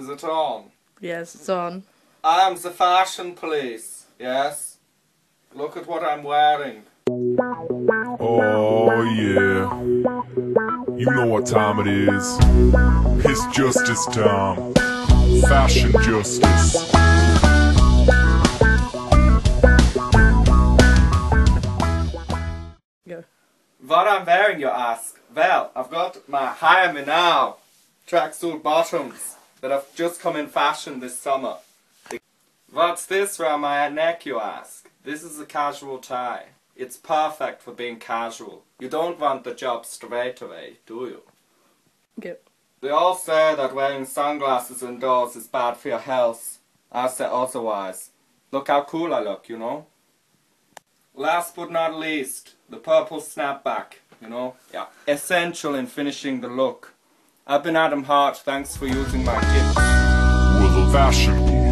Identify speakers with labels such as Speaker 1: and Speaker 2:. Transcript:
Speaker 1: Is it on?
Speaker 2: Yes, it's on.
Speaker 1: I am the fashion police, yes? Look at what I'm wearing.
Speaker 3: Oh yeah, you know what time it is. It's justice time. Fashion justice.
Speaker 2: Go.
Speaker 1: What I'm wearing, you ask? Well, I've got my Hire Me Now tracksuit bottoms that have just come in fashion this summer. What's this around my neck, you ask? This is a casual tie. It's perfect for being casual. You don't want the job straight away, do you?
Speaker 2: Go.
Speaker 1: They all say that wearing sunglasses indoors is bad for your health. I say otherwise. Look how cool I look, you know? Last but not least, the purple snapback, you know? Yeah. Essential in finishing the look. I've been Adam Hart, thanks for using my tips.
Speaker 3: We're the fashion